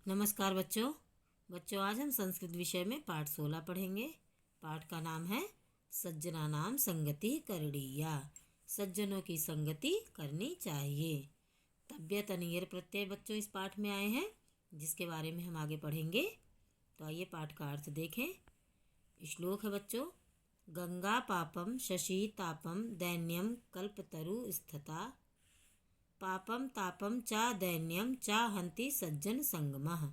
नमस्कार बच्चों आज हम संस्कृत विषय में पाठ 16 पढ़ेंगे। पाठ का नाम है सज्जना नाम संगति करणीया। सज्जनों की संगति करनी चाहिए। तव्यत अनियर प्रत्यय बच्चों इस पाठ में आए हैं, जिसके बारे में हम आगे पढ़ेंगे। तो आइए पाठ का अर्थ देखें। श्लोक है बच्चों, गंगा पापम शशि तापम दैन्यम कल्पतरु स्थिता पापम तापम चा दैन्यम चा हंति सज्जन संगमः।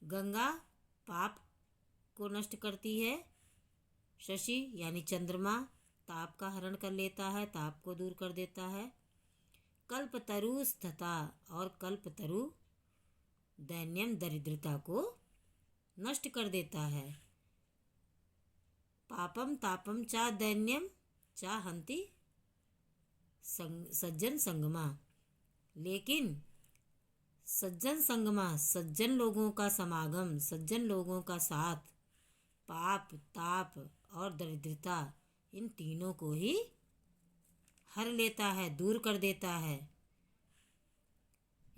गंगा पाप को नष्ट करती है, शशि यानी चंद्रमा ताप का हरण कर लेता है, ताप को दूर कर देता है। कल्पतरु स्थिता और कल्पतरु दैन्यम दरिद्रता को नष्ट कर देता है। पापम तापम चा दैन्यम चा हंति सज्जन संगमा। लेकिन सज्जन संगमा सज्जन लोगों का समागम, सज्जन लोगों का साथ पाप ताप और दरिद्रता इन तीनों को ही हर लेता है, दूर कर देता है।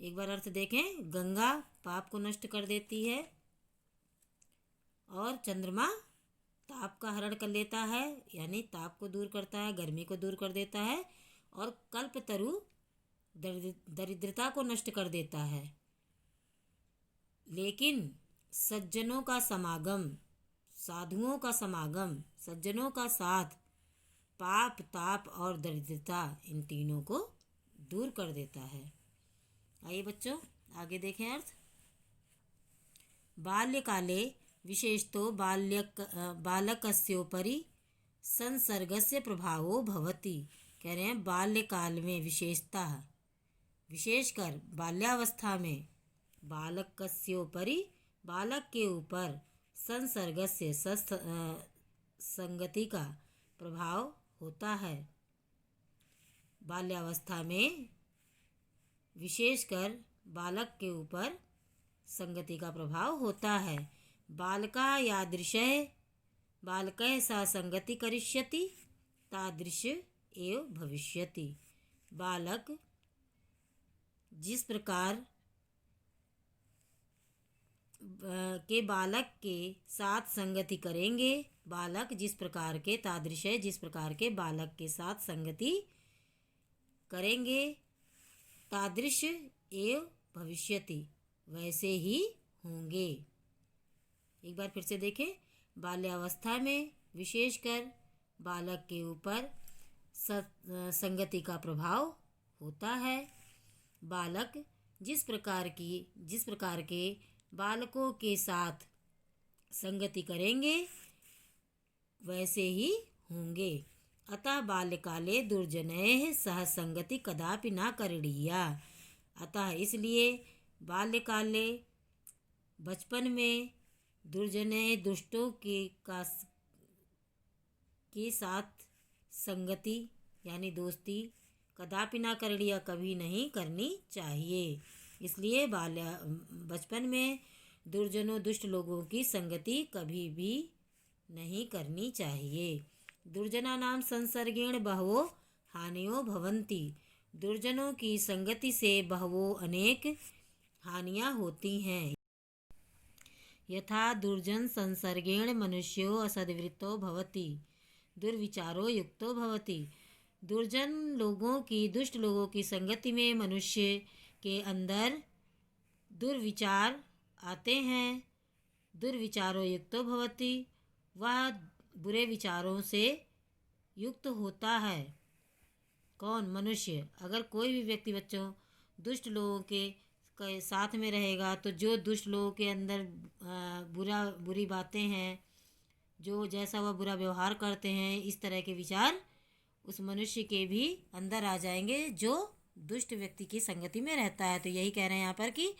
एक बार अर्थ देखें, गंगा पाप को नष्ट कर देती है और चंद्रमा ताप का हरण कर लेता है, यानी ताप को दूर करता है, गर्मी को दूर कर देता है। और कल्पतरु दरिद्रता को नष्ट कर देता है। लेकिन सज्जनों का समागम, साधुओं का समागम, सज्जनों का साथ पाप ताप और दरिद्रता इन तीनों को दूर कर देता है। आइए बच्चों आगे देखें अर्थ। बाल्यकाले विशेषतो बालकस्योपरि संसर्गस्य प्रभावो भवति। कह रहे हैं बाल्यकाल में विशेषकर बाल्यावस्था में बालकस्योपरि बालक के ऊपर संसर्गस्य संगति का प्रभाव होता है। बाल्यावस्था में विशेषकर बालक के ऊपर संगति का प्रभाव होता है। बालका यादृशः बालकः सा संगति करिष्यति तादृश एव भविष्यति। बालक जिस प्रकार के बालक के साथ संगति करेंगे, बालक जिस प्रकार के तादृश है, जिस प्रकार के बालक के साथ संगति करेंगे, तादृश एव भविष्यति वैसे ही होंगे। एक बार फिर से देखें, बाल्यावस्था में विशेषकर बालक के ऊपर संगति का प्रभाव होता है। बालक जिस प्रकार के बालकों के साथ संगति करेंगे वैसे ही होंगे। अतः बाल्यकाले दुर्जनैः सह संगति कदापि न करणीया। अतः इसलिए बाल्यकाले बचपन में दुर्जनैः दुष्टों के साथ संगति यानी दोस्ती कदापि ना करणीय कभी नहीं करनी चाहिए। इसलिए बचपन में दुर्जनों दुष्ट लोगों की संगति कभी भी नहीं करनी चाहिए। दुर्जना नाम संसर्गेण बहवो हानियो भवन्ति। दुर्जनों की संगति से बहवो अनेक हानियाँ होती हैं। यथा दुर्जन संसर्गेण मनुष्यो असद्वृत्तो भवति दुर्विचारो युक्तो भवति। दुर्जन लोगों की, दुष्ट लोगों की संगति में मनुष्य के अंदर दुर्विचार आते हैं। दुर्विचारो युक्तो भवति, वह बुरे विचारों से युक्त होता है। कौन? मनुष्य। अगर कोई भी व्यक्ति बच्चों दुष्ट लोगों के साथ में रहेगा तो जो दुष्ट लोगों के अंदर बुरी बातें हैं, जो जैसा वह बुरा व्यवहार करते हैं, इस तरह के विचार उस मनुष्य के भी अंदर आ जाएंगे जो दुष्ट व्यक्ति की संगति में रहता है। तो यही कह रहे हैं यहाँ पर कि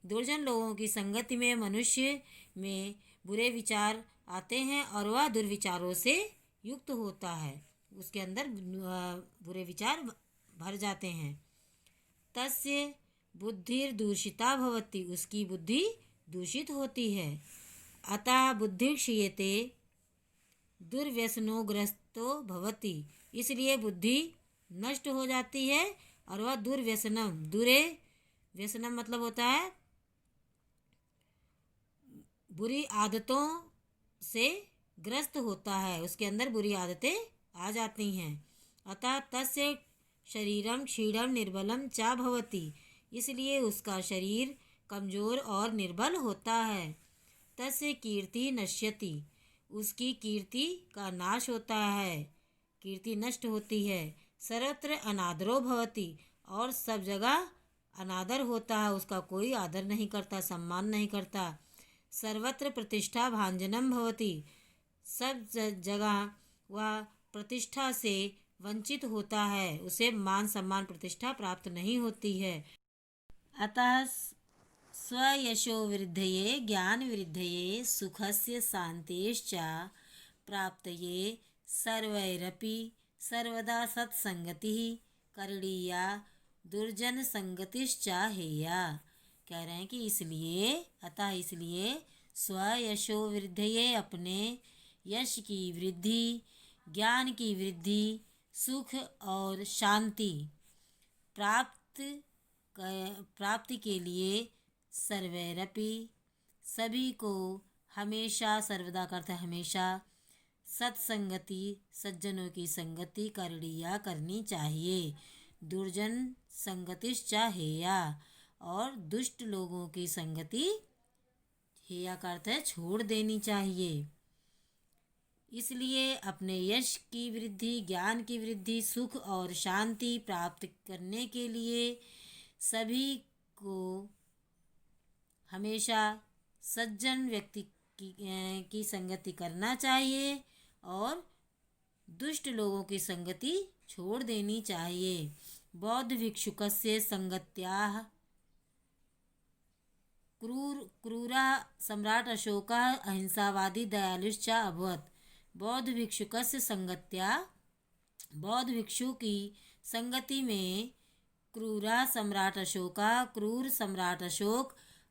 दुर्जन लोगों की संगति में मनुष्य में बुरे विचार आते हैं और वह दुर्विचारों से युक्त होता है, उसके अंदर बुरे विचार भर जाते हैं। तस्य बुद्धिर्दूषिता भवति, उसकी बुद्धि दूषित होती है। अतः बुद्धि क्षीयते दुर्व्यसनोग्रस्तो भवति, इसलिए बुद्धि नष्ट हो जाती है और वह दुर्व्यसनम, व्यसनम मतलब होता है बुरी आदतों से ग्रस्त होता है, उसके अंदर बुरी आदतें आ जाती हैं। अतः तस्य शरीरम क्षीणम निर्बलम चा भवति, इसलिए उसका शरीर कमजोर और निर्बल होता है। तस्य कीर्ति नश्यति, उसकी कीर्ति का नाश होता है, कीर्ति नष्ट होती है। सर्वत्र अनादरो भवति, और सब जगह अनादर होता है, उसका कोई आदर नहीं करता, सम्मान नहीं करता। सर्वत्र प्रतिष्ठा भांजनम भवति, सब जगह वह प्रतिष्ठा से वंचित होता है, उसे मान सम्मान प्रतिष्ठा प्राप्त नहीं होती है। अतः स्वयशो वृद्धये ज्ञान वृद्धये सुखस्य शान्तेश्च प्राप्तये सर्वैरपि सर्वदा सत्संगतिः करणीया दुर्जन संगतिश्च हेया। कह रहे हैं कि इसलिए स्वयशो वृद्धये, अपने यश की वृद्धि, ज्ञान की वृद्धि, सुख और शांति प्राप्ति के लिए सर्वैरपि, सभी को, हमेशा, सर्वदा करते हमेशा, सत्संगति, सज्जनों की संगति करणीया करनी चाहिए। दुर्जन संगतिश्च हेया, और दुष्ट लोगों की संगति, हेया का अर्थ है छोड़ देनी चाहिए। इसलिए अपने यश की वृद्धि, ज्ञान की वृद्धि, सुख और शांति प्राप्त करने के लिए सभी को हमेशा सज्जन व्यक्ति की संगति करना चाहिए और दुष्ट लोगों की संगति छोड़ देनी चाहिए। बौद्ध भिक्षुकस्य संगत्याः क्रूरा सम्राट अशोकः अहिंसावादी दयालुश्च अभवत्। बौद्ध भिक्षुकस्य संगत्या, बौद्ध भिक्षु की संगति में क्रूर सम्राट अशोक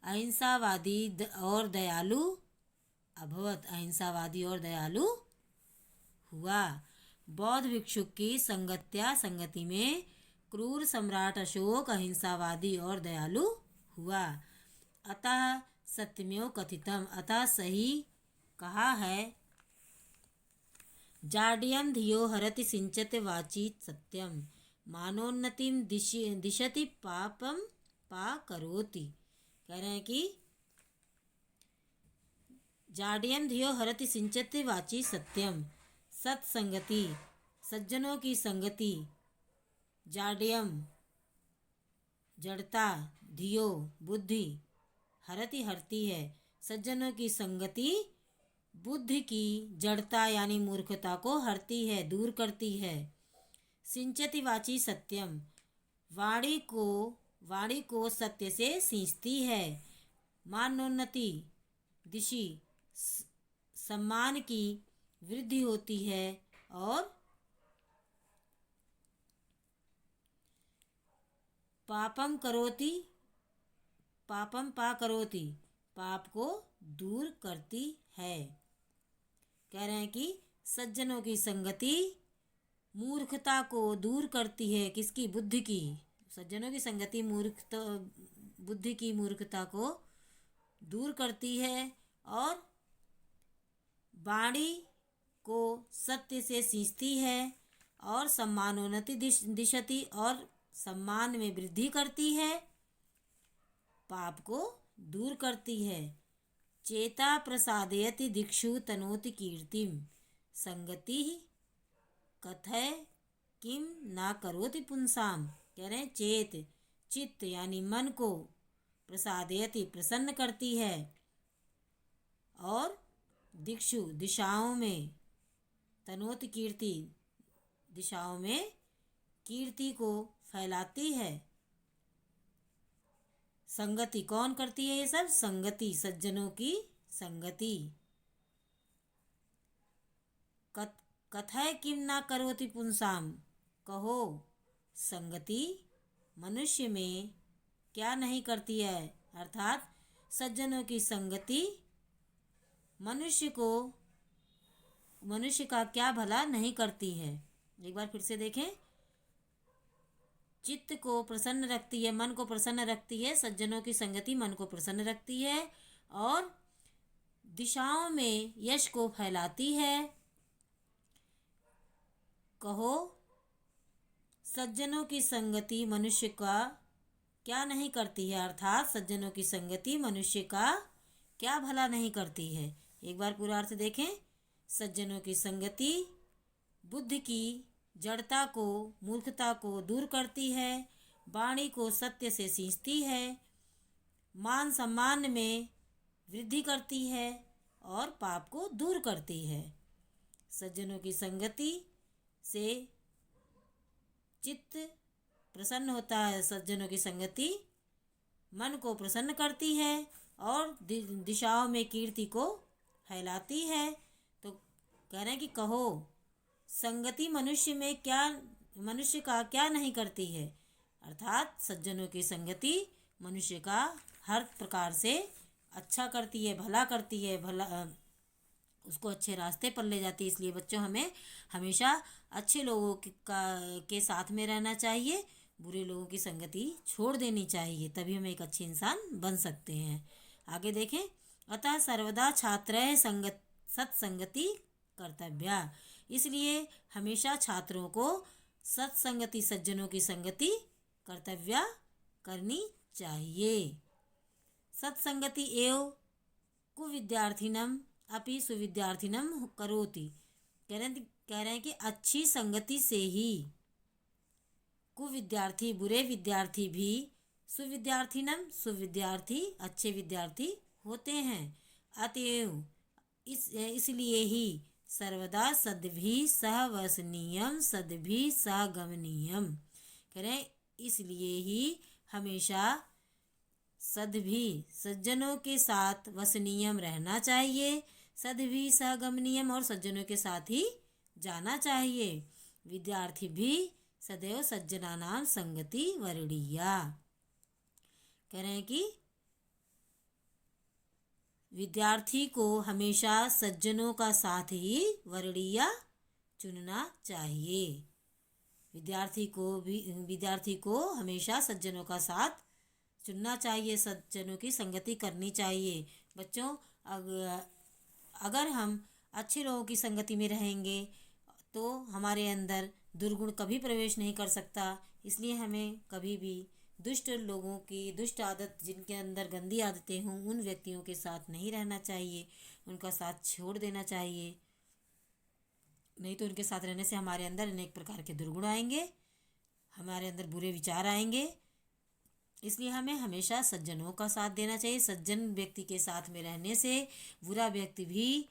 अहिंसावादी और दयालु अभवत, अहिंसावादी और दयालु हुआ। बौद्ध भिक्षु की संगति में क्रूर सम्राट अशोक अहिंसावादी और दयालु हुआ। अतः सत्यमेव कथितम, अतः सही कहा है। जाड्यम धियो हरति सिंचते वाची सत्यम, मानोन्नतिम दिशति पापम पा करोति। कह रहे हैं कि जाड्यम धियो हरति सिंचते वाची सत्यम, सत्संगति, सज्जनों की संगति, जाड्यम जड़ता, धियो बुद्धि, हरति हरती है, सज्जनों की संगति बुद्धि की जड़ता यानी मूर्खता को हरती है, दूर करती है। सिंचति वाची सत्यम, वाणी को सत्य से सींचती है। मानोन्नति दिशि, सम्मान की वृद्धि होती है, और पापम पा करोति, पाप को दूर करती है। कह रहे हैं कि सज्जनों की संगति मूर्खता को दूर करती है। किसकी? बुद्धि की। सज्जनों की संगति बुद्धि की मूर्खता को दूर करती है, और वाणी को सत्य से सींचती है, और सम्मानोन्नति दिशति, और सम्मान में वृद्धि करती है, पाप को दूर करती है। चेता प्रसादयति दिक्षु तनोति कीर्तिम, संगति कथय किम ना करोति पुंसाम। कह रहे हैं चित्त यानी मन को प्रसादयति प्रसन्न करती है, और दिक्षु दिशाओं में, तनोति कीर्ति दिशाओं में कीर्ति को फैलाती है। संगति कौन करती है? ये सब संगति, सज्जनों की संगति। कथय किम ना करोति पुंसाम, कहो संगति मनुष्य में क्या नहीं करती है, अर्थात सज्जनों की संगति मनुष्य का क्या भला नहीं करती है। एक बार फिर से देखें। चित्त को प्रसन्न रखती है, मन को प्रसन्न रखती है, सज्जनों की संगति मन को प्रसन्न रखती है, और दिशाओं में यश को फैलाती है। कहो, सज्जनों की संगति मनुष्य का क्या नहीं करती है, अर्थात सज्जनों की संगति मनुष्य का क्या भला नहीं करती है। एक बार पूरा अर्थ देखें। सज्जनों की संगति बुद्धि की जड़ता को, मूर्खता को दूर करती है, वाणी को सत्य से सींचती है, मान सम्मान में वृद्धि करती है और पाप को दूर करती है। सज्जनों की संगति से चित्त प्रसन्न होता है। सज्जनों की संगति मन को प्रसन्न करती है और दिशाओं में कीर्ति को फैलाती है। तो कह रहे हैं कि कहो, संगति मनुष्य का क्या नहीं करती है, अर्थात सज्जनों की संगति मनुष्य का हर प्रकार से अच्छा करती है, भला करती है, उसको अच्छे रास्ते पर ले जाती है। इसलिए बच्चों, हमें हमेशा अच्छे लोगों के साथ में रहना चाहिए, बुरे लोगों की संगति छोड़ देनी चाहिए, तभी हम एक अच्छे इंसान बन सकते हैं। आगे देखें। अतः सर्वदा छात्रैः सत्संगति कर्तव्या। इसलिए हमेशा छात्रों को सत्संगति, सज्जनों की संगति कर्तव्या करनी चाहिए। सत्संगति एव कुविद्यार्थिनम अपि सुविद्यार्थिनम करोति। कह रहे हैं कि अच्छी संगति से ही कुविद्यार्थी, बुरे विद्यार्थी भी, सुविद्यार्थिनम, सुविद्यार्थी, अच्छे विद्यार्थी होते हैं। अतएव इसलिए ही सर्वदा सद्भिः सहवसनीयम सद्भिः सहगमनीयम। कह रहे हैं इसलिए ही हमेशा सद्भिः, सज्जनों के साथ वसनीयम रहना चाहिए, सद्भिः सहगमनीयम, और सज्जनों के साथ ही जाना चाहिए। विद्यार्थी भी सदैव सज्जनानां संगति वरणीया। कह रहे हैं कि विद्यार्थी को हमेशा सज्जनों का साथ ही वरणीया चुनना चाहिए। विद्यार्थी को हमेशा सज्जनों का साथ चुनना चाहिए, सज्जनों की संगति करनी चाहिए। बच्चों, अगर हम अच्छे लोगों की संगति में रहेंगे तो हमारे अंदर दुर्गुण कभी प्रवेश नहीं कर सकता। इसलिए हमें कभी भी दुष्ट लोगों की, दुष्ट आदत, जिनके अंदर गंदी आदतें हों, उन व्यक्तियों के साथ नहीं रहना चाहिए, उनका साथ छोड़ देना चाहिए। नहीं तो उनके साथ रहने से हमारे अंदर अनेक प्रकार के दुर्गुण आएंगे, हमारे अंदर बुरे विचार आएंगे। इसलिए हमें हमेशा सज्जनों का साथ देना चाहिए। सज्जन व्यक्ति के साथ में रहने से बुरा व्यक्ति भी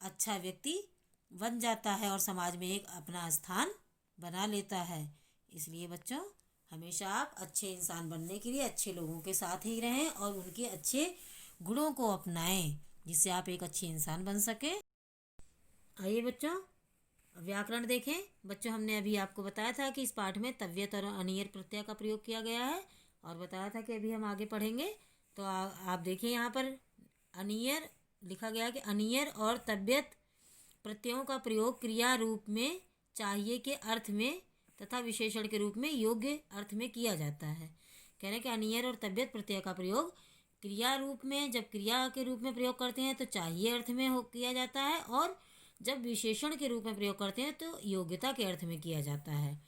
अच्छा व्यक्ति बन जाता है और समाज में एक अपना स्थान बना लेता है। इसलिए बच्चों, हमेशा आप अच्छे इंसान बनने के लिए अच्छे लोगों के साथ ही रहें और उनके अच्छे गुणों को अपनाएं, जिससे आप एक अच्छे इंसान बन सकें। आइए बच्चों, व्याकरण देखें। बच्चों, हमने अभी आपको बताया था कि इस पाठ में तव्यत और अनियर प्रत्यय का प्रयोग किया गया है और बताया था कि अभी हम आगे पढ़ेंगे। तो आप देखिए, यहाँ पर अनियर लिखा गया कि अनियर और तव्यत प्रत्ययों का प्रयोग क्रिया रूप में चाहिए के अर्थ में तथा विशेषण के रूप में योग्य अर्थ में किया जाता है। कह रहे हैं कि अनियर और तव्यत प्रत्यय का प्रयोग क्रिया रूप में, जब क्रिया के रूप में प्रयोग करते हैं तो चाहिए अर्थ में किया जाता है, और जब विशेषण के रूप में प्रयोग करते हैं तो योग्यता के अर्थ में किया जाता है।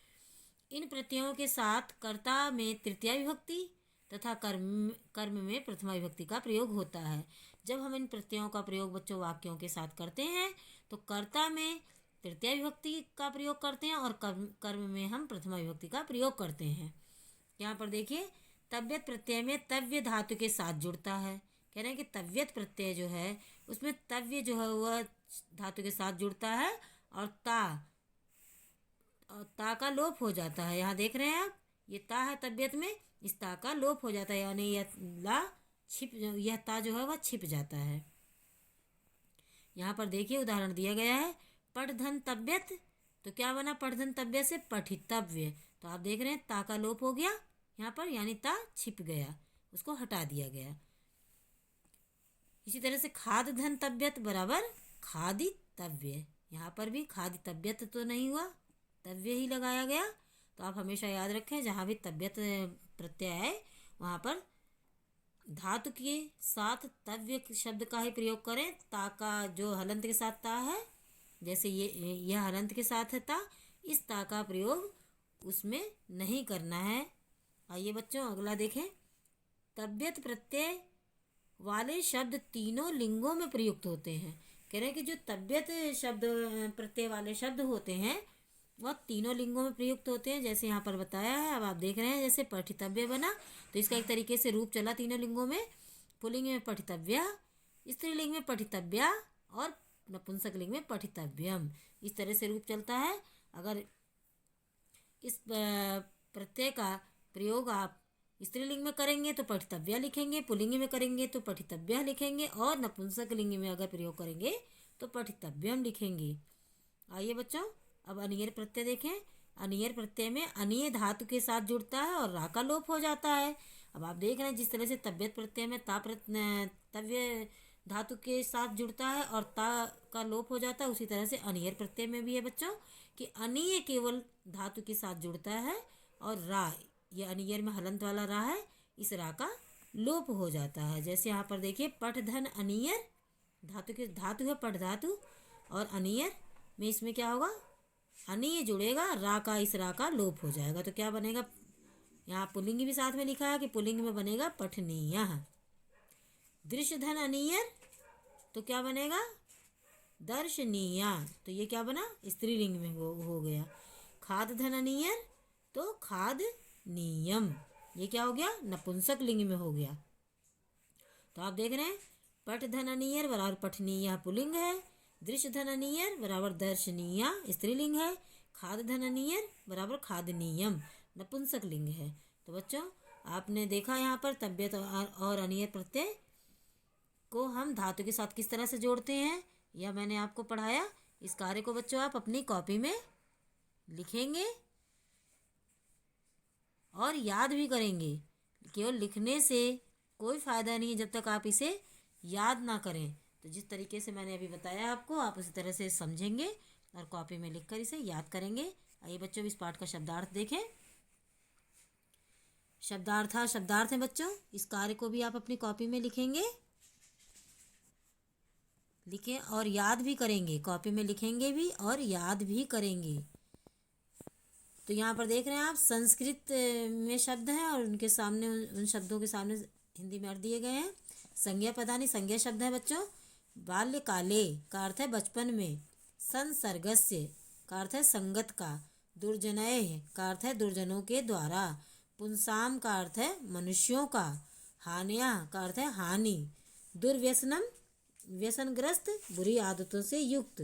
इन प्रत्ययों के साथ कर्ता में तृतीया विभक्ति तथा कर्म में प्रथमा विभक्ति का प्रयोग होता है। जब हम इन प्रत्ययों का प्रयोग बच्चों वाक्यों के साथ करते हैं तो कर्ता में तृतीया विभक्ति का प्रयोग करते हैं और कर्म में हम प्रथमा विभक्ति का प्रयोग करते हैं। यहाँ पर देखिए, तव्यत प्रत्यय में तव्य धातु के साथ जुड़ता है। कह रहे हैं कि तव्यत प्रत्यय जो है उसमें तव्य जो है वह धातु के साथ जुड़ता है और ता का लोप हो जाता है। यहाँ देख रहे हैं आप, ये ता है तव्यत में, इस ता का लोप हो जाता है, यानी यह ता जो है वह छिप जाता है। यहाँ पर देखिए उदाहरण दिया गया है, पठधन तव्यत, तो क्या बना पठधन तव्यत से पठितव्य। तो आप देख रहे हैं ता का लोप हो गया यहाँ पर, यानी ता छिप गया, उसको हटा दिया गया। इसी तरह से खाद धन तव्यत बराबर खादितव्य, यहाँ पर भी खादितव्यत तो नहीं हुआ, तव्य ही लगाया गया। तो आप हमेशा याद रखें, जहाँ भी तव्यत प्रत्यय है वहाँ पर धातु के साथ तव्य शब्द का ही प्रयोग करें। ता का जो हलंत के साथ ता है, जैसे यह हलंत के साथ है ता, इस ता का प्रयोग उसमें नहीं करना है। आइए बच्चों अगला देखें। तव्यत प्रत्यय वाले शब्द तीनों लिंगों में प्रयुक्त होते हैं। कह रहे हैं कि जो तव्यत शब्द प्रत्यय वाले शब्द होते हैं वह तीनों लिंगों में प्रयुक्त होते हैं। जैसे यहाँ पर बताया है, अब आप देख रहे हैं जैसे पठितव्य बना, तो इसका एक तरीके से रूप चला तीनों लिंगों में। पुल्लिंग में पठितव्या, स्त्रीलिंग में पठितव्या और नपुंसक लिंग में पठितव्यम, इस तरह से रूप चलता है। अगर इस प्रत्यय का प्रयोग आप स्त्रीलिंग में करेंगे तो पठितव्या लिखेंगे, पुल्लिंग में करेंगे तो पठितव्या लिखेंगे, और नपुंसक लिंग में अगर प्रयोग करेंगे तो पठितव्यम लिखेंगे। आइए बच्चों अब अनियर प्रत्यय देखें। अनियर प्रत्यय में अनीय धातु के साथ जुड़ता है और रा का लोप हो जाता है। अब आप देख रहे हैं जिस तरह से तव्यत प्रत्यय में तव्य धातु के साथ जुड़ता है और ता का लोप हो जाता है, उसी तरह से अनियर प्रत्यय में भी है बच्चों कि अनीय केवल धातु के साथ जुड़ता है और रा, ये अनियर में हलंत वाला रा है, इस रा का लोप हो जाता है। जैसे यहाँ पर देखिए पठ धन अनियर, धातु है पठ धातु, और अनियर में इसमें क्या होगा, अनीय जुड़ेगा, रा का इस रा का लोप हो जाएगा। तो क्या बनेगा, यहाँ पुल्लिंग भी साथ में लिखा है कि पुल्लिंग में बनेगा पठनीय। दृश्य धन अनियर तो क्या बनेगा, दर्शनीय, तो ये क्या बना, स्त्रीलिंग में हो गया। खाद धन अनियर तो खाद नियम, ये क्या हो गया, नपुंसक लिंग में हो गया। तो आप देख रहे हैं पठ धन अनियर बराबर पठनीय पुल्लिंग है, दृश्य धन अनियर बराबर दर्शनीय स्त्रीलिंग है, खाद धन अनियर बराबर खादनीयम नपुंसक लिंग है। तो बच्चों आपने देखा यहाँ पर तव्यत और अनियर प्रत्यय को हम धातु के साथ किस तरह से जोड़ते हैं, यह मैंने आपको पढ़ाया। इस कार्य को बच्चों आप अपनी कॉपी में लिखेंगे और याद भी करेंगे। केवल लिखने से कोई फ़ायदा नहीं है जब तक आप इसे याद ना करें। तो जिस तरीके से मैंने अभी बताया आपको, आप उसी तरह से समझेंगे और कॉपी में लिखकर इसे याद करेंगे। आइए बच्चों इस पाठ का शब्दार्थ देखें। शब्दार्थ है बच्चों, इस कार्य को भी आप अपनी कॉपी में लिखेंगे, लिखें और याद भी करेंगे, कॉपी में लिखेंगे भी और याद भी करेंगे। तो यहाँ पर देख रहे हैं आप संस्कृत में शब्द हैं और उनके सामने उन शब्दों के सामने हिंदी में अर्थ दिए गए हैं। संज्ञा पदानी संज्ञा शब्द है बच्चों। बाल्यकाले का अर्थ है बचपन में, संसर्गस्य का अर्थ है संगत का, दुर्जनय का अर्थ है दुर्जनों के द्वारा, पुंसाम का अर्थ है मनुष्यों का, हानिया का अर्थ है हानि, दुर्व्यसनम व्यसनग्रस्त बुरी आदतों से युक्त।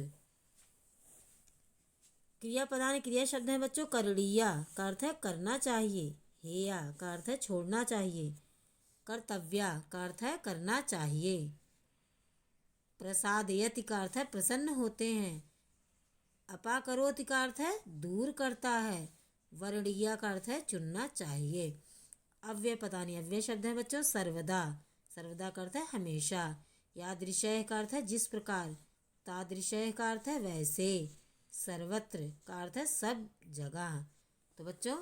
क्रियापदान क्रिया शब्द है बच्चों। करणीया का अर्थ है करना चाहिए, हेया का अर्थ है छोड़ना चाहिए, कर्तव्या का अर्थ है करना चाहिए, प्रसादयति का अर्थ है प्रसन्न होते हैं, अपाकरोति का अर्थ है दूर करता है, वर्णीया का अर्थ है चुनना चाहिए। अव्यय पदानी अव्यय शब्द है बच्चों। सर्वदा, सर्वदा का अर्थ है हमेशा, यादृशय का अर्थ है जिस प्रकार, तादृशय का अर्थ है वैसे, सर्वत्र का अर्थ है सब जगह। तो बच्चों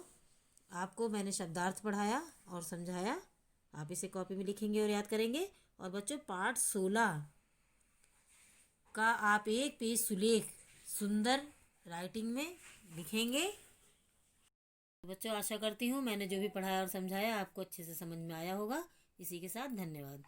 आपको मैंने शब्दार्थ पढ़ाया और समझाया, आप इसे कॉपी में लिखेंगे और याद करेंगे। और बच्चों पाठ 16 का आप एक पेज सुलेख सुंदर राइटिंग में लिखेंगे। बच्चों आशा करती हूँ मैंने जो भी पढ़ाया और समझाया आपको अच्छे से समझ में आया होगा। इसी के साथ धन्यवाद।